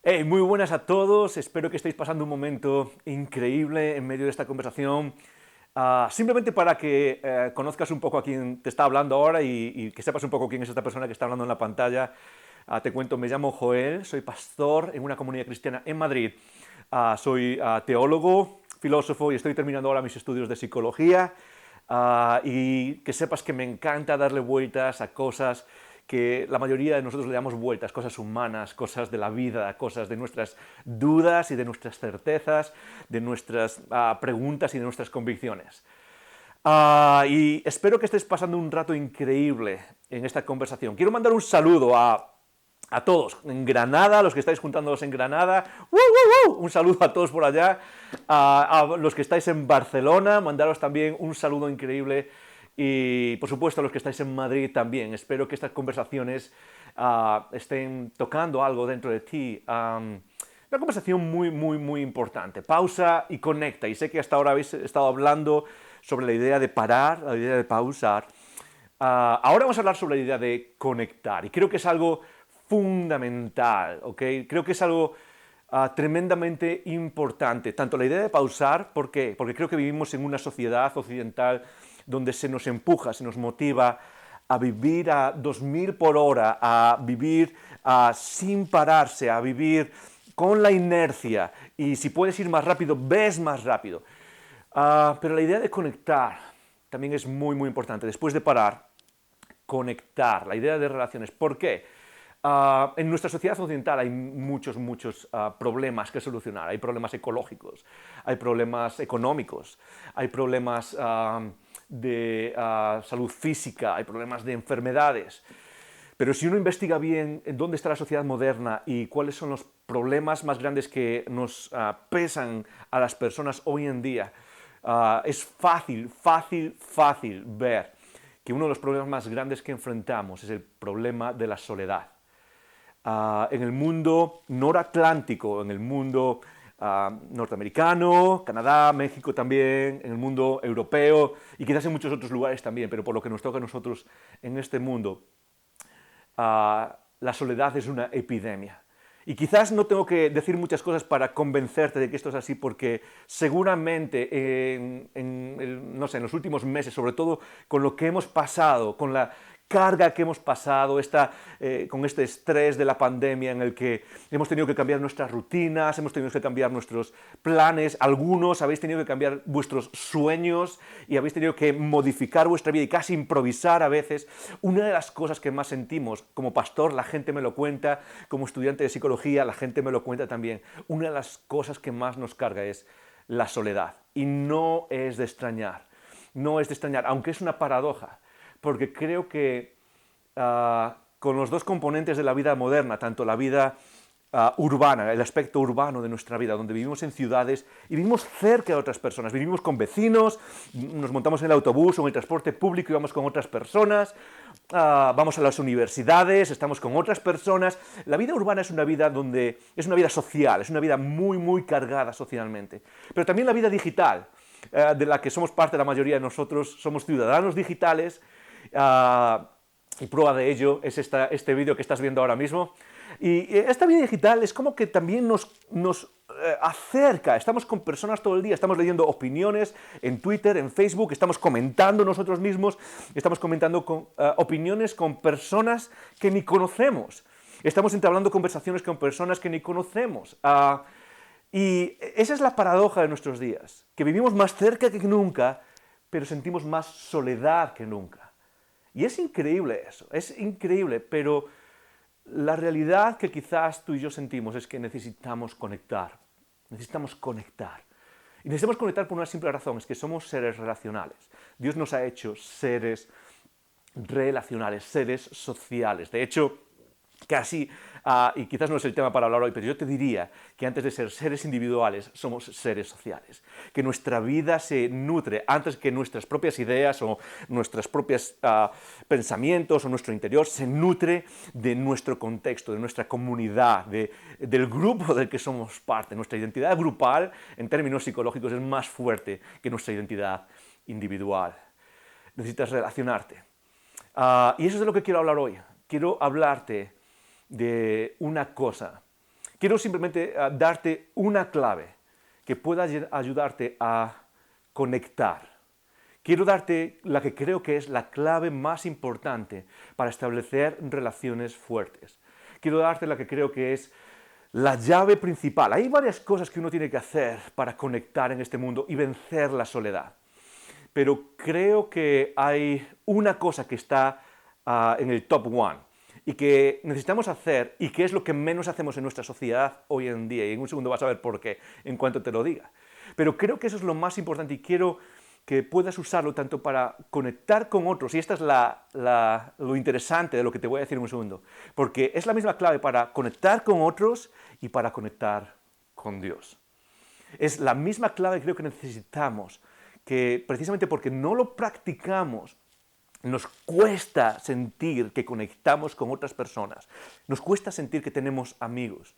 Hey, muy buenas a todos, espero que estéis pasando un momento increíble en medio de esta conversación. Simplemente para que conozcas un poco a quién te está hablando ahora y que sepas un poco quién es esta persona que está hablando en la pantalla. Te cuento, me llamo Joel, soy pastor en una comunidad cristiana en Madrid. Soy teólogo, filósofo y estoy terminando ahora mis estudios de psicología. Y que sepas que me encanta darle vueltas a cosas que la mayoría de nosotros le damos vueltas, cosas humanas, cosas de la vida, cosas de nuestras dudas y de nuestras certezas, de nuestras preguntas y de nuestras convicciones. Y espero que estés pasando un rato increíble en esta conversación. Quiero mandar un saludo a todos en Granada, a los que estáis juntándolos en Granada. Un saludo a todos por allá. A los que estáis en Barcelona, mandaros también un saludo increíble. Y por supuesto a los que estáis en Madrid también. Espero que estas conversaciones estén tocando algo dentro de ti. Una conversación muy importante. Pausa y conecta. Y sé que hasta ahora habéis estado hablando sobre la idea de parar, la idea de pausar. Ahora vamos a hablar sobre la idea de conectar. Y creo que es algo fundamental, ¿ok? Creo que es algo tremendamente importante. Tanto la idea de pausar, ¿por qué? Porque creo que vivimos en una sociedad occidental donde se nos empuja, se nos motiva a vivir a 2000 por hora, a vivir sin pararse, a vivir con la inercia. Y si puedes ir más rápido, ves más rápido. Pero la idea de conectar también es muy importante. Después de parar, conectar, la idea de relaciones. ¿Por qué? En nuestra sociedad occidental hay muchos problemas que solucionar. Hay problemas ecológicos, hay problemas económicos, hay problemas de salud física, hay problemas de enfermedades. Pero si uno investiga bien en dónde está la sociedad moderna y cuáles son los problemas más grandes que nos pesan a las personas hoy en día, es fácil ver que uno de los problemas más grandes que enfrentamos es el problema de la soledad. En el mundo noratlántico, en el mundo norteamericano, Canadá, México también, en el mundo europeo y quizás en muchos otros lugares también, pero por lo que nos toca a nosotros en este mundo, la soledad es una epidemia. Y quizás no tengo que decir muchas cosas para convencerte de que esto es así, porque seguramente no sé, en los últimos meses, sobre todo con lo que hemos pasado, con la carga que hemos pasado, con este estrés de la pandemia en el que hemos tenido que cambiar nuestras rutinas, hemos tenido que cambiar nuestros planes, algunos habéis tenido que cambiar vuestros sueños y habéis tenido que modificar vuestra vida y casi improvisar a veces. Una de las cosas que más sentimos, como pastor, la gente me lo cuenta, como estudiante de psicología, la gente me lo cuenta también, una de las cosas que más nos carga es la soledad. Y no es de extrañar, no es de extrañar, aunque es una paradoja, porque creo que con los dos componentes de la vida moderna, tanto la vida urbana, el aspecto urbano de nuestra vida, donde vivimos en ciudades y vivimos cerca de otras personas, vivimos con vecinos, nos montamos en el autobús o en el transporte público y vamos con otras personas, vamos a las universidades, estamos con otras personas. La vida urbana es una vida donde es una vida social, es una vida muy cargada socialmente, pero también la vida digital, de la que somos parte la mayoría de nosotros, somos ciudadanos digitales. Y prueba de ello es este vídeo que estás viendo ahora mismo. Y esta vida digital es como que también nos acerca, estamos con personas todo el día, estamos leyendo opiniones en Twitter, en Facebook, estamos comentando nosotros mismos, estamos comentando opiniones con personas que ni conocemos, estamos entablando conversaciones con personas que ni conocemos. Y esa es la paradoja de nuestros días, que vivimos más cerca que nunca, pero sentimos más soledad que nunca. Y es increíble eso, es increíble, pero la realidad que quizás tú y yo sentimos es que necesitamos conectar, necesitamos conectar. Y necesitamos conectar por una simple razón, es que somos seres relacionales. Dios nos ha hecho seres relacionales, seres sociales. De hecho, casi, y quizás no es el tema para hablar hoy, pero yo te diría que antes de ser seres individuales, somos seres sociales. Que nuestra vida se nutre, antes que nuestras propias ideas o nuestros propios pensamientos o nuestro interior, se nutre de nuestro contexto, de nuestra comunidad, del grupo del que somos parte. Nuestra identidad grupal, en términos psicológicos, es más fuerte que nuestra identidad individual. Necesitas relacionarte. Y eso es de lo que quiero hablar hoy. Quiero hablarte de una cosa Quiero simplemente darte una clave que pueda ayudarte a conectar. Quiero darte la que creo que es la clave más importante para establecer relaciones fuertes. Quiero darte la que creo que es la llave principal. Hay varias cosas que uno tiene que hacer para conectar en este mundo y vencer la soledad. Pero creo que hay una cosa que está en el top one y que necesitamos hacer y que es lo que menos hacemos en nuestra sociedad hoy en día. Y en un segundo vas a ver por qué en cuanto te lo diga. Pero creo que eso es lo más importante y quiero que puedas usarlo tanto para conectar con otros, y esta es lo interesante de lo que te voy a decir en un segundo, porque es la misma clave para conectar con otros y para conectar con Dios. Es la misma clave que creo que necesitamos, que precisamente porque no lo practicamos, nos cuesta sentir que conectamos con otras personas, nos cuesta sentir que tenemos amigos.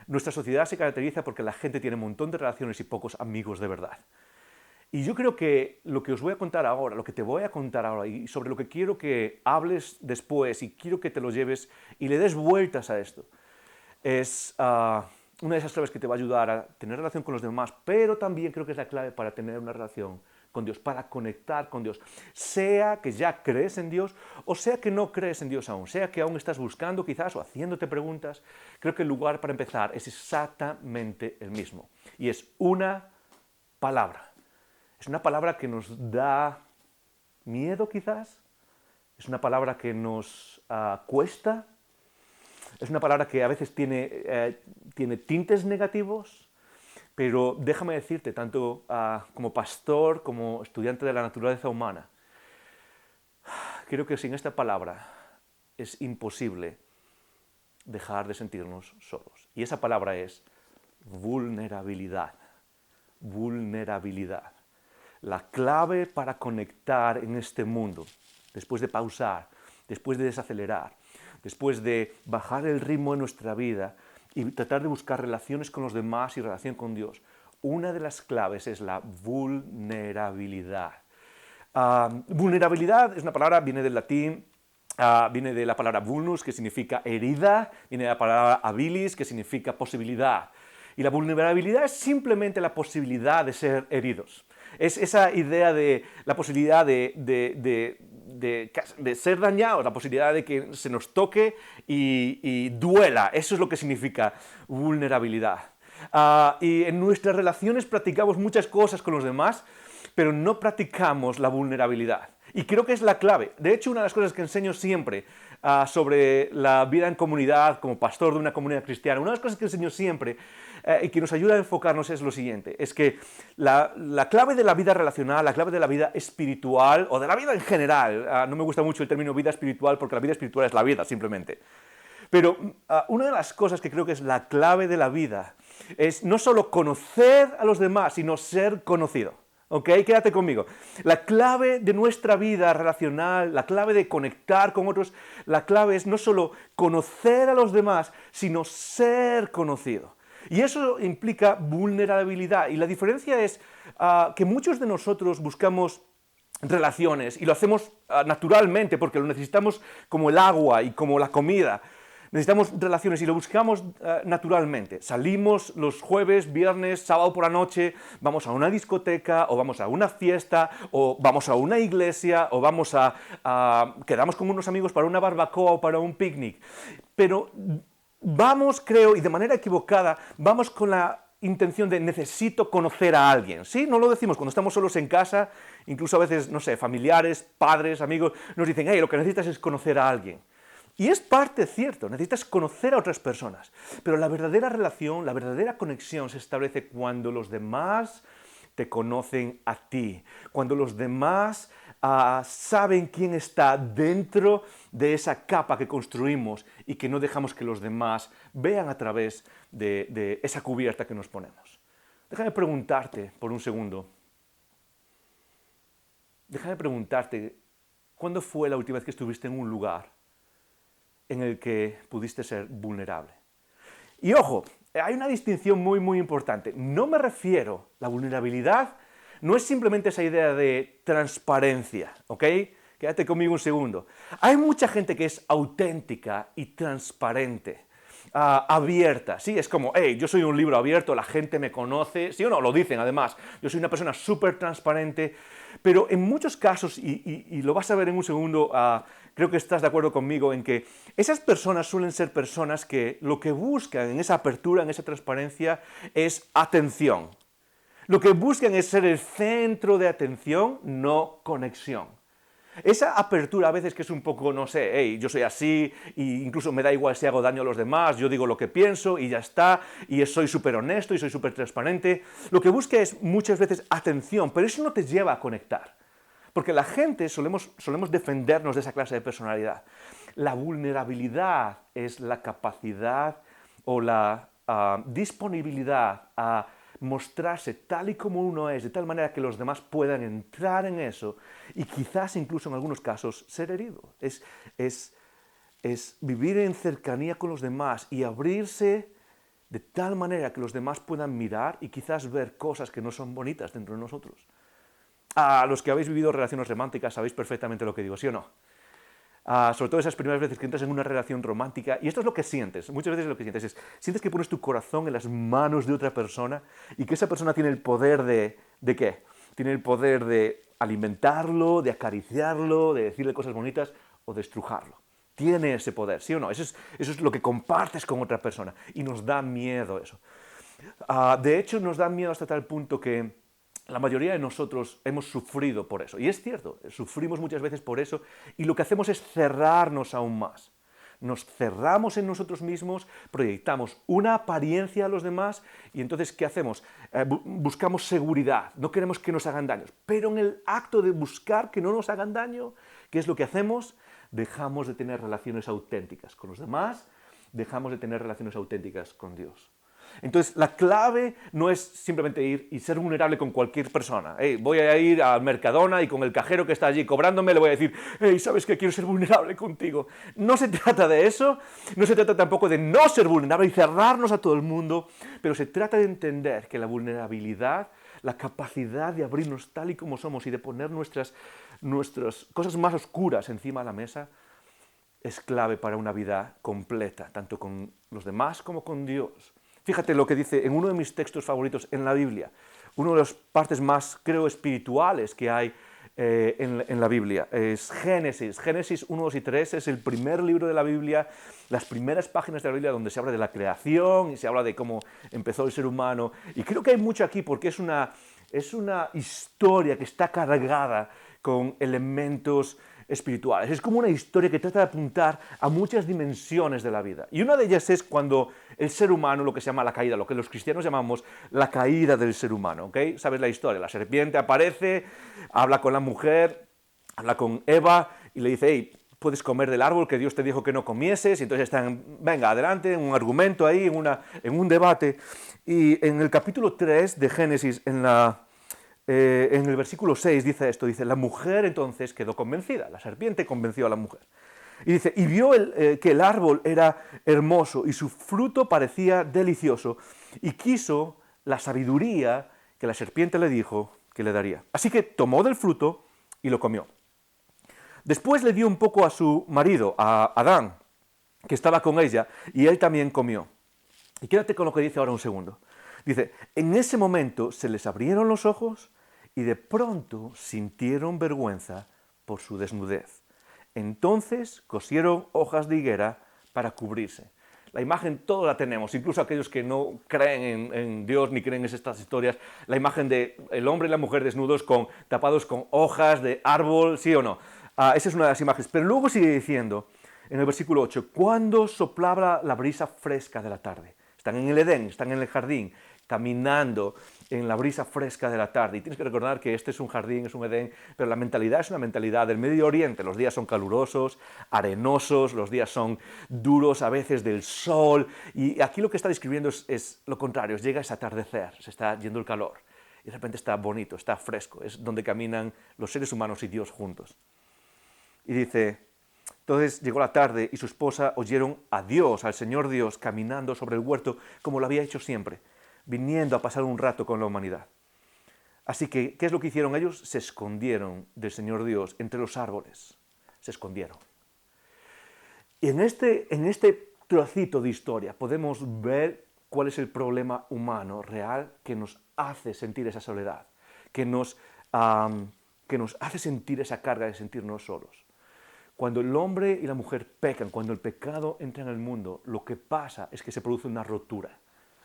Nuestra sociedad se caracteriza porque la gente tiene un montón de relaciones y pocos amigos de verdad. Y yo creo que lo que os voy a contar ahora, lo que te voy a contar ahora y sobre lo que quiero que hables después y quiero que te lo lleves y le des vueltas a esto, es una de esas claves que te va a ayudar a tener relación con los demás, pero también creo que es la clave para tener una relación con Dios, para conectar con Dios. Sea que ya crees en Dios o sea que no crees en Dios aún, sea que aún estás buscando quizás o haciéndote preguntas, creo que el lugar para empezar es exactamente el mismo. Y es una palabra. Es una palabra que nos da miedo quizás, es una palabra que nos cuesta, es una palabra que a veces tiene tintes negativos, pero déjame decirte, tanto como pastor, como estudiante de la naturaleza humana, creo que sin esta palabra es imposible dejar de sentirnos solos. Y esa palabra es vulnerabilidad. Vulnerabilidad. La clave para conectar en este mundo, después de pausar, después de desacelerar, después de bajar el ritmo de nuestra vida y tratar de buscar relaciones con los demás y relación con Dios, una de las claves es la vulnerabilidad. Vulnerabilidad es una palabra, viene del latín, viene de la palabra vulnus, que significa herida, viene de la palabra habilis, que significa posibilidad. Y la vulnerabilidad es simplemente la posibilidad de ser heridos. Es esa idea de la posibilidad de ser dañados, la posibilidad de que se nos toque y duela. Eso es lo que significa vulnerabilidad. Y en nuestras relaciones practicamos muchas cosas con los demás, pero no practicamos la vulnerabilidad. Y creo que es la clave. De hecho, una de las cosas que enseño siempre sobre la vida en comunidad, como pastor de una comunidad cristiana, una de las cosas que enseño siempre y que nos ayuda a enfocarnos es lo siguiente, es que la clave de la vida relacional, la clave de la vida espiritual, o de la vida en general, no me gusta mucho el término vida espiritual porque la vida espiritual es la vida, simplemente. Pero una de las cosas que creo que es la clave de la vida es no solo conocer a los demás, sino ser conocido. ¿Ok? Quédate conmigo. La clave de nuestra vida relacional, la clave de conectar con otros, la clave es no solo conocer a los demás, sino ser conocido. Y eso implica vulnerabilidad. Y la diferencia es que muchos de nosotros buscamos relaciones y lo hacemos naturalmente porque lo necesitamos como el agua y como la comida. Necesitamos relaciones y lo buscamos naturalmente. Salimos los jueves, viernes, sábado por la noche, vamos a una discoteca o vamos a una fiesta o vamos a una iglesia o quedamos con unos amigos para una barbacoa o para un picnic. Pero vamos, creo, y de manera equivocada, vamos con la intención de necesito conocer a alguien, ¿sí? No lo decimos cuando estamos solos en casa, incluso a veces, no sé, familiares, padres, amigos, nos dicen, hey, lo que necesitas es conocer a alguien. Y es parte cierto, necesitas conocer a otras personas, pero la verdadera relación, la verdadera conexión se establece cuando los demás te conocen a ti, cuando los demás saben quién está dentro de esa capa que construimos y que no dejamos que los demás vean a través de esa cubierta que nos ponemos. Déjame preguntarte por un segundo, ¿cuándo fue la última vez que estuviste en un lugar en el que pudiste ser vulnerable? Y ojo, hay una distinción muy importante. No me refiero, la vulnerabilidad no es simplemente esa idea de transparencia, ¿ok? Quédate conmigo un segundo. Hay mucha gente que es auténtica y transparente. abierta, ¿sí? Es como, hey, yo soy un libro abierto, la gente me conoce, ¿sí o no? Lo dicen además, yo soy una persona súper transparente, pero en muchos casos, y lo vas a ver en un segundo, creo que estás de acuerdo conmigo en que esas personas suelen ser personas que lo que buscan en esa apertura, en esa transparencia, es atención. Lo que buscan es ser el centro de atención, no conexión. Esa apertura a veces que es un poco, no sé, hey, yo soy así, e incluso me da igual si hago daño a los demás, yo digo lo que pienso y ya está, y soy súper honesto y soy súper transparente. Lo que busca es muchas veces atención, pero eso no te lleva a conectar. Porque la gente solemos defendernos de esa clase de personalidad. La vulnerabilidad es la capacidad o la disponibilidad a mostrarse tal y como uno es, de tal manera que los demás puedan entrar en eso y quizás incluso en algunos casos ser herido. Es vivir en cercanía con los demás y abrirse de tal manera que los demás puedan mirar y quizás ver cosas que no son bonitas dentro de nosotros. A los que habéis vivido relaciones románticas sabéis perfectamente lo que digo, ¿sí o no? Sobre todo esas primeras veces que entras en una relación romántica, y esto es lo que sientes, muchas veces lo que sientes es, sientes que pones tu corazón en las manos de otra persona y que esa persona tiene el poder ¿de qué? Tiene el poder de alimentarlo, de acariciarlo, de decirle cosas bonitas o de estrujarlo. Tiene ese poder, ¿sí o no? Eso es lo que compartes con otra persona y nos da miedo eso. De hecho, nos da miedo hasta tal punto que la mayoría de nosotros hemos sufrido por eso. Y es cierto, sufrimos muchas veces por eso y lo que hacemos es cerrarnos aún más. Nos cerramos en nosotros mismos, proyectamos una apariencia a los demás y entonces, ¿qué hacemos? Buscamos seguridad, no queremos que nos hagan daño. Pero en el acto de buscar que no nos hagan daño, ¿qué es lo que hacemos? Dejamos de tener relaciones auténticas con los demás, dejamos de tener relaciones auténticas con Dios. Entonces, la clave no es simplemente ir y ser vulnerable con cualquier persona. Hey, voy a ir al Mercadona y con el cajero que está allí cobrándome le voy a decir, hey, ¿sabes qué? Quiero ser vulnerable contigo. No se trata de eso, no se trata tampoco de no ser vulnerable y cerrarnos a todo el mundo, pero se trata de entender que la vulnerabilidad, la capacidad de abrirnos tal y como somos y de poner nuestras cosas más oscuras encima de la mesa, es clave para una vida completa, tanto con los demás como con Dios. Fíjate lo que dice en uno de mis textos favoritos en la Biblia, una de las partes más, creo, espirituales que hay en la Biblia, es Génesis. Génesis 1, 2 y 3 es el primer libro de la Biblia, las primeras páginas de la Biblia donde se habla de la creación y se habla de cómo empezó el ser humano. Y creo que hay mucho aquí porque es una historia que está cargada con elementos espirituales. Es como una historia que trata de apuntar a muchas dimensiones de la vida. Y una de ellas es cuando el ser humano, lo que se llama la caída, lo que los cristianos llamamos la caída del ser humano. ¿Okay? ¿Sabes la historia? La serpiente aparece, habla con la mujer, habla con Eva y le dice, hey, puedes comer del árbol que Dios te dijo que no comieses, y entonces están, venga, adelante, en un argumento ahí, en un debate. Y en el capítulo 3 de Génesis, en el versículo 6 dice esto, dice, la mujer entonces quedó convencida, la serpiente convenció a la mujer. Y dice, y vio que el árbol era hermoso y su fruto parecía delicioso, y quiso la sabiduría que la serpiente le dijo que le daría. Así que tomó del fruto y lo comió. Después le dio un poco a su marido, a Adán, que estaba con ella, y él también comió. Y quédate con lo que dice ahora un segundo. Dice, en ese momento se les abrieron los ojos y de pronto sintieron vergüenza por su desnudez. Entonces cosieron hojas de higuera para cubrirse. La imagen todos la tenemos, incluso aquellos que no creen en Dios ni creen en estas historias, la imagen de el hombre y la mujer desnudos tapados con hojas de árbol, ¿sí o no? Esa es una de las imágenes. Pero luego sigue diciendo, en el versículo 8, cuando soplaba la brisa fresca de la tarde. Están en el Edén, están en el jardín, caminando en la brisa fresca de la tarde. Y tienes que recordar que este es un jardín, es un Edén, pero la mentalidad es una mentalidad del Medio Oriente. Los días son calurosos, arenosos, los días son duros a veces del sol. Y aquí lo que está describiendo es lo contrario, llega ese atardecer, se está yendo el calor. Y de repente está bonito, está fresco, es donde caminan los seres humanos y Dios juntos. Y dice, entonces llegó la tarde y su esposa oyeron a Dios, al Señor Dios, caminando sobre el huerto como lo había hecho siempre, viniendo a pasar un rato con la humanidad. Así que, ¿qué es lo que hicieron ellos? Se escondieron del Señor Dios entre los árboles. Se escondieron. Y en este trocito de historia podemos ver cuál es el problema humano real que nos hace sentir esa soledad, que nos hace sentir esa carga de sentirnos solos. Cuando el hombre y la mujer pecan, cuando el pecado entra en el mundo, lo que pasa es que se produce una rotura.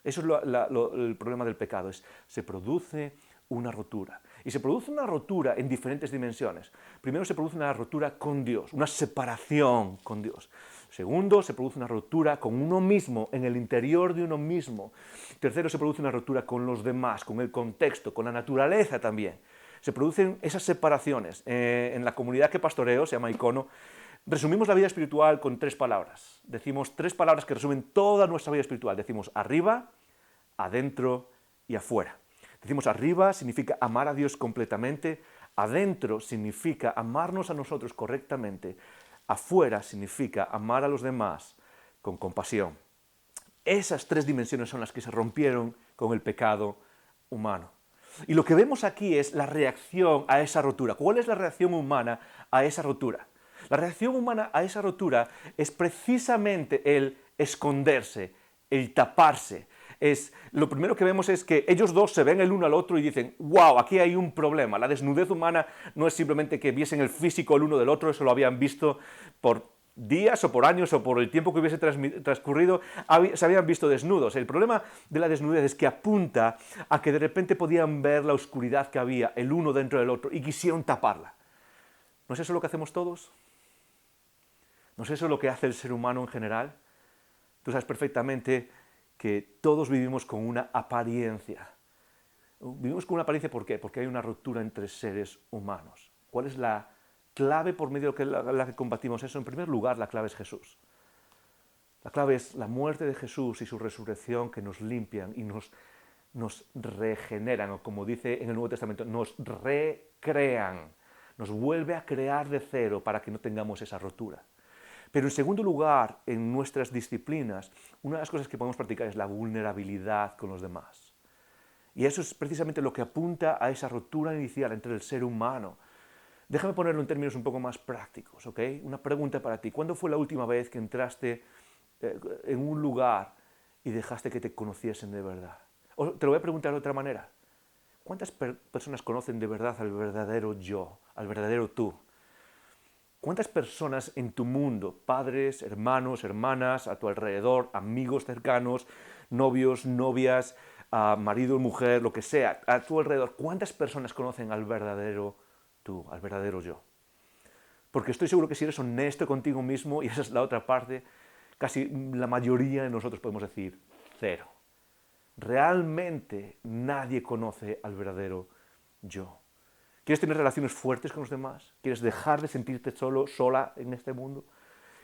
Eso es el problema del pecado, se produce una rotura. Y se produce una rotura en diferentes dimensiones. Primero se produce una rotura con Dios, una separación con Dios. Segundo, se produce una rotura con uno mismo, en el interior de uno mismo. Tercero, se produce una rotura con los demás, con el contexto, con la naturaleza también. Se producen esas separaciones. En la comunidad que pastoreo, se llama Icono, resumimos la vida espiritual con 3 palabras. Decimos 3 palabras que resumen toda nuestra vida espiritual. Decimos arriba, adentro y afuera. Decimos arriba significa amar a Dios completamente, adentro significa amarnos a nosotros correctamente, afuera significa amar a los demás con compasión. Esas 3 dimensiones son las que se rompieron con el pecado humano. Y lo que vemos aquí es la reacción a esa rotura. ¿Cuál es la reacción humana a esa rotura? La reacción humana a esa rotura es precisamente el esconderse, el taparse. Lo primero que vemos es que ellos dos se ven el uno al otro y dicen, wow, aquí hay un problema. La desnudez humana no es simplemente que viesen el físico el uno del otro, eso lo habían visto por días o por años o por el tiempo que hubiese transcurrido, se habían visto desnudos. El problema de la desnudez es que apunta a que de repente podían ver la oscuridad que había el uno dentro del otro y quisieron taparla. ¿No es eso lo que hacemos todos? ¿No es eso lo que hace el ser humano en general? Tú sabes perfectamente que todos vivimos con una apariencia. Vivimos con una apariencia, ¿por qué? Porque hay una ruptura entre seres humanos. ¿Cuál es la clave por medio de la que combatimos eso? En primer lugar, la clave es Jesús. La clave es la muerte de Jesús y su resurrección que nos limpian y nos regeneran, o como dice en el Nuevo Testamento, nos recrean, nos vuelve a crear de cero para que no tengamos esa rotura. Pero en segundo lugar, en nuestras disciplinas, una de las cosas que podemos practicar es la vulnerabilidad con los demás. Y eso es precisamente lo que apunta a esa rotura inicial entre el ser humano. Déjame ponerlo en términos un poco más prácticos, ¿ok? Una pregunta para ti. ¿Cuándo fue la última vez que entraste en un lugar y dejaste que te conociesen de verdad? O te lo voy a preguntar de otra manera. ¿Cuántas personas conocen de verdad al verdadero yo, al verdadero tú? ¿Cuántas personas en tu mundo, padres, hermanos, hermanas, a tu alrededor, amigos cercanos, novios, novias, marido, mujer, lo que sea, a tu alrededor, cuántas personas conocen al verdadero tú, al verdadero yo? Porque estoy seguro que si eres honesto contigo mismo, y esa es la otra parte, casi la mayoría de nosotros podemos decir 0. Realmente nadie conoce al verdadero yo. ¿Quieres tener relaciones fuertes con los demás? ¿Quieres dejar de sentirte solo, sola en este mundo?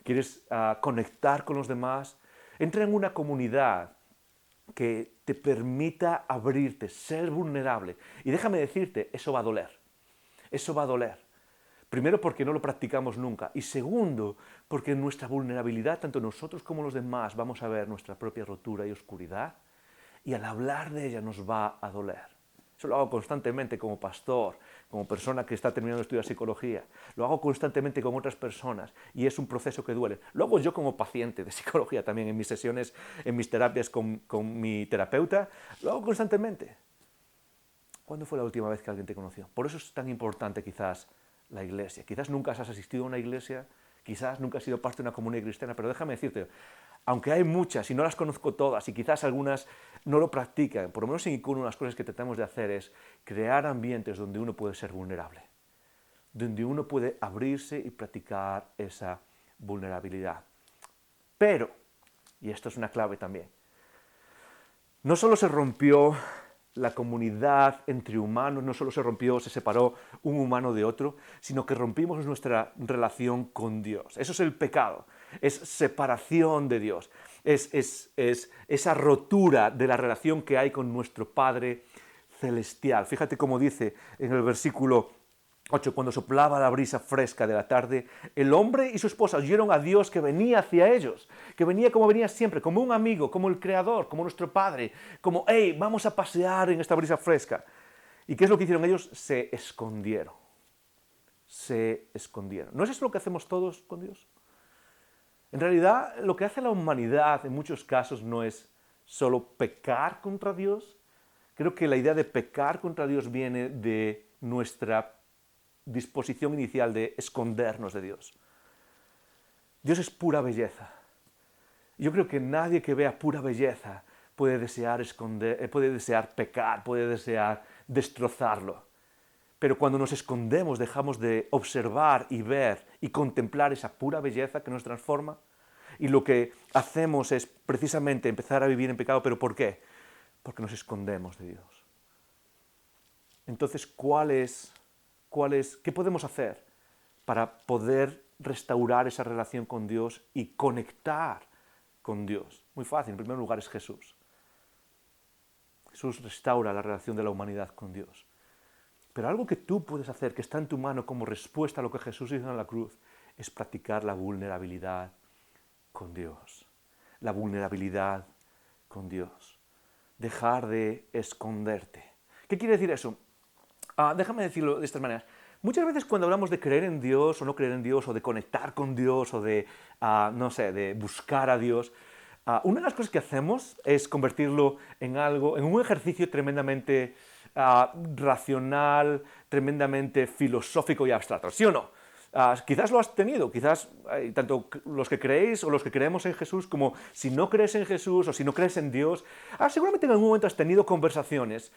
¿Quieres conectar con los demás? Entra en una comunidad que te permita abrirte, ser vulnerable. Y déjame decirte, eso va a doler. Eso va a doler. Primero, porque no lo practicamos nunca. Y segundo, porque en nuestra vulnerabilidad, tanto nosotros como los demás, vamos a ver nuestra propia rotura y oscuridad. Y al hablar de ella nos va a doler. Eso lo hago constantemente como pastor, como persona que está terminando de estudiar psicología. Lo hago constantemente con otras personas y es un proceso que duele. Lo hago yo como paciente de psicología también en mis sesiones, en mis terapias con mi terapeuta. Lo hago constantemente. ¿Cuándo fue la última vez que alguien te conoció? Por eso es tan importante quizás la iglesia. Quizás nunca has asistido a una iglesia, quizás nunca has sido parte de una comunidad cristiana, pero déjame decirte, aunque hay muchas y no las conozco todas y quizás algunas no lo practican, por lo menos en Icono una de las cosas que tratamos de hacer es crear ambientes donde uno puede ser vulnerable, donde uno puede abrirse y practicar esa vulnerabilidad. Pero, y esto es una clave también, no solo se rompió la comunidad entre humanos, no solo se rompió, se separó un humano de otro, sino que rompimos nuestra relación con Dios. Eso es el pecado, es separación de Dios, es esa rotura de la relación que hay con nuestro Padre Celestial. Fíjate cómo dice en el versículo 8, cuando soplaba la brisa fresca de la tarde, el hombre y su esposa oyeron a Dios que venía hacia ellos, que venía como venía siempre, como un amigo, como el Creador, como nuestro Padre, como, hey, vamos a pasear en esta brisa fresca. ¿Y qué es lo que hicieron ellos? Se escondieron. Se escondieron. ¿No es eso lo que hacemos todos con Dios? En realidad, lo que hace la humanidad en muchos casos no es solo pecar contra Dios. Creo que la idea de pecar contra Dios viene de nuestra disposición inicial de escondernos de Dios. Dios es pura belleza. Yo creo que nadie que vea pura belleza puede desear puede desear pecar, puede desear destrozarlo. Pero cuando nos escondemos, dejamos de observar y ver y contemplar esa pura belleza que nos transforma. Y lo que hacemos es precisamente empezar a vivir en pecado. ¿Pero por qué? Porque nos escondemos de Dios. Entonces, ¿qué podemos hacer para poder restaurar esa relación con Dios y conectar con Dios? Muy fácil, en primer lugar es Jesús. Jesús restaura la relación de la humanidad con Dios. Pero algo que tú puedes hacer, que está en tu mano como respuesta a lo que Jesús hizo en la cruz, es practicar la vulnerabilidad con Dios. La vulnerabilidad con Dios. Dejar de esconderte. ¿Qué quiere decir eso? Déjame decirlo de estas maneras. Muchas veces cuando hablamos de creer en Dios o no creer en Dios, o de conectar con Dios, o de, de buscar a Dios, una de las cosas que hacemos es convertirlo en un ejercicio tremendamente racional, tremendamente filosófico y abstracto, ¿sí o no? Quizás lo has tenido, quizás tanto los que creéis o los que creemos en Jesús, como si no crees en Jesús o si no crees en Dios, seguramente en algún momento has tenido conversaciones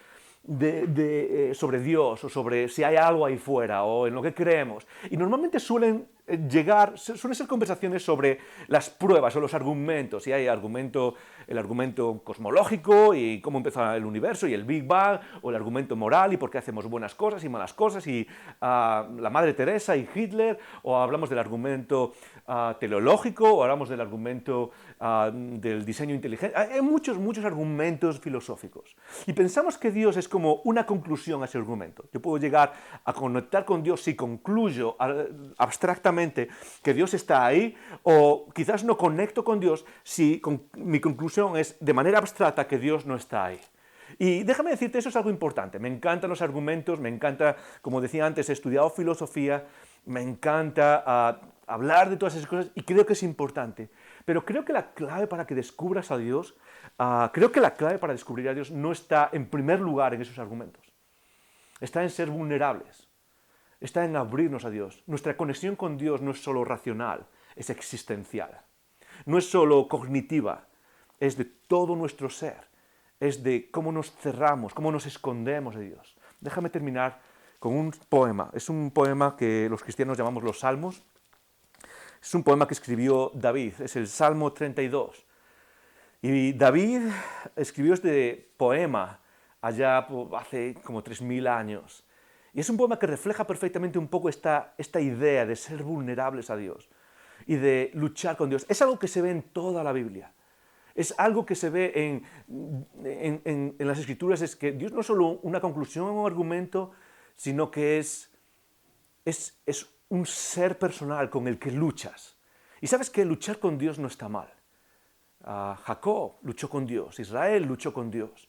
sobre Dios o sobre si hay algo ahí fuera o en lo que creemos. Y normalmente suelen ser conversaciones sobre las pruebas o los argumentos. Si hay el argumento cosmológico y cómo empezó el universo y el Big Bang, o el argumento moral y por qué hacemos buenas cosas y malas cosas, y la Madre Teresa y Hitler, o hablamos del argumento teleológico, o hablamos del argumento del diseño inteligente. Hay muchos argumentos filosóficos. Y pensamos que Dios es como una conclusión a ese argumento. Yo puedo llegar a conectar con Dios si concluyo abstractamente que Dios está ahí, o quizás no conecto con Dios si mi conclusión es de manera abstracta que Dios no está ahí. Y déjame decirte, eso es algo importante. Me encantan los argumentos, me encanta, como decía antes, he estudiado filosofía, me encanta hablar de todas esas cosas y creo que es importante. Pero creo que la clave para que descubras a Dios, creo que la clave para descubrir a Dios no está en primer lugar en esos argumentos. Está en ser vulnerables. Está en abrirnos a Dios. Nuestra conexión con Dios no es solo racional, es existencial. No es solo cognitiva, es de todo nuestro ser. Es de cómo nos cerramos, cómo nos escondemos de Dios. Déjame terminar con un poema. Es un poema que los cristianos llamamos los Salmos. Es un poema que escribió David, es el Salmo 32. Y David escribió este poema allá hace como 3000 años. Y es un poema que refleja perfectamente un poco esta idea de ser vulnerables a Dios y de luchar con Dios. Es algo que se ve en toda la Biblia. Es algo que se ve en las Escrituras, es que Dios no es solo una conclusión o un argumento, sino que es un ser personal con el que luchas. Y sabes que luchar con Dios no está mal. Jacob luchó con Dios, Israel luchó con Dios.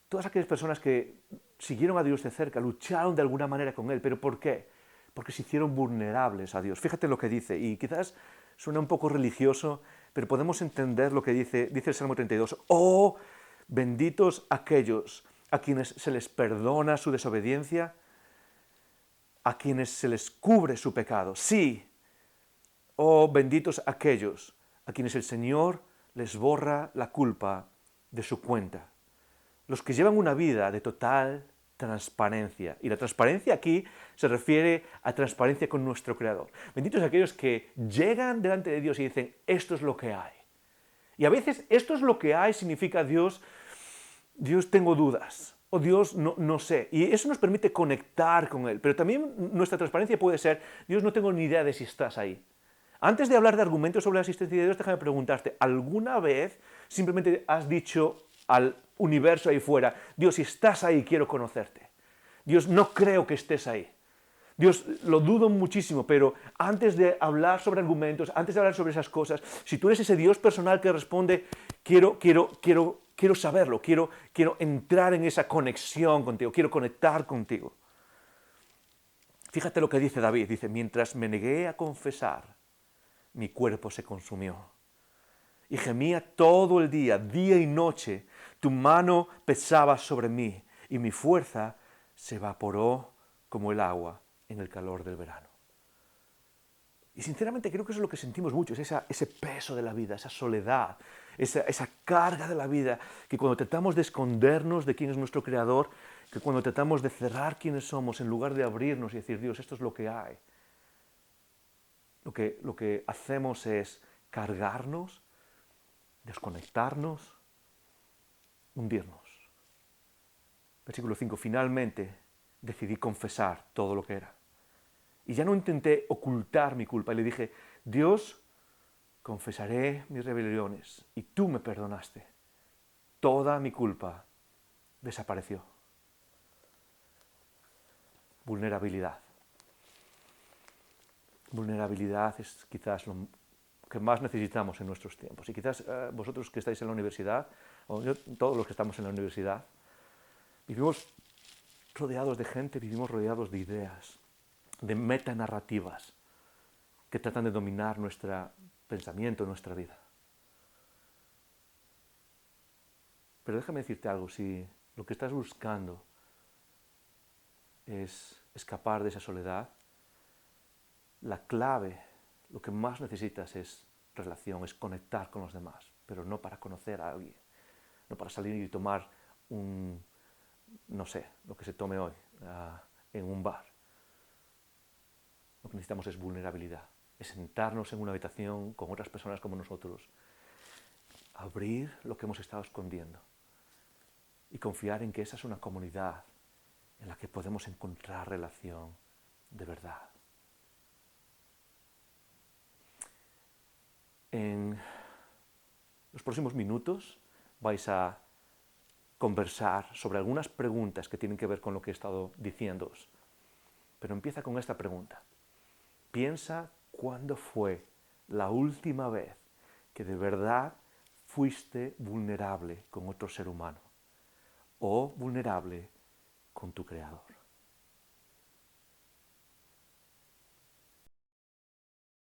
Todas aquellas personas que siguieron a Dios de cerca, lucharon de alguna manera con Él. ¿Pero por qué? Porque se hicieron vulnerables a Dios. Fíjate lo que dice, y quizás suena un poco religioso, pero podemos entender lo que dice el Salmo 32. Oh, benditos aquellos a quienes se les perdona su desobediencia, a quienes se les cubre su pecado. Sí, oh, benditos aquellos a quienes el Señor les borra la culpa de su cuenta. Los que llevan una vida de total transparencia. Y la transparencia aquí se refiere a transparencia con nuestro Creador. Benditos aquellos que llegan delante de Dios y dicen, esto es lo que hay. Y a veces esto es lo que hay significa Dios tengo dudas, o Dios no sé. Y eso nos permite conectar con Él. Pero también nuestra transparencia puede ser, Dios no tengo ni idea de si estás ahí. Antes de hablar de argumentos sobre la existencia de Dios, déjame preguntarte, ¿alguna vez simplemente has dicho al universo ahí fuera, Dios, si estás ahí, quiero conocerte? Dios, no creo que estés ahí. Dios, lo dudo muchísimo, pero antes de hablar sobre argumentos, antes de hablar sobre esas cosas, si tú eres ese Dios personal que responde, quiero saberlo, quiero entrar en esa conexión contigo, quiero conectar contigo. Fíjate lo que dice David, dice, mientras me negué a confesar mi cuerpo se consumió. Y gemía todo el día y noche. Tu mano pesaba sobre mí y mi fuerza se evaporó como el agua en el calor del verano. Y sinceramente creo que eso es lo que sentimos mucho, es ese peso de la vida, esa soledad, esa carga de la vida, que cuando tratamos de escondernos de quién es nuestro Creador, que cuando tratamos de cerrar quiénes somos, en lugar de abrirnos y decir, Dios, esto es lo que hay, lo que hacemos es cargarnos, desconectarnos, hundirnos. Versículo 5, finalmente decidí confesar todo lo que era. Y ya no intenté ocultar mi culpa. Y le dije, Dios, confesaré mis rebeliones y tú me perdonaste. Toda mi culpa desapareció. Vulnerabilidad. Vulnerabilidad es quizás lo que más necesitamos en nuestros tiempos. Y quizás vosotros que estáis en la universidad, o todos los que estamos en la universidad, vivimos rodeados de gente, vivimos rodeados de ideas, de metanarrativas que tratan de dominar nuestro pensamiento, nuestra vida. Pero déjame decirte algo, si lo que estás buscando es escapar de esa soledad, la clave, lo que más necesitas es relación, es conectar con los demás, pero no para conocer a alguien, no para salir y tomar no sé, lo que se tome hoy en un bar. Lo que necesitamos es vulnerabilidad, es sentarnos en una habitación con otras personas como nosotros, abrir lo que hemos estado escondiendo y confiar en que esa es una comunidad en la que podemos encontrar relación de verdad. En los próximos minutos vais a conversar sobre algunas preguntas que tienen que ver con lo que he estado diciéndoos. Pero empieza con esta pregunta. Piensa cuándo fue la última vez que de verdad fuiste vulnerable con otro ser humano o vulnerable con tu Creador.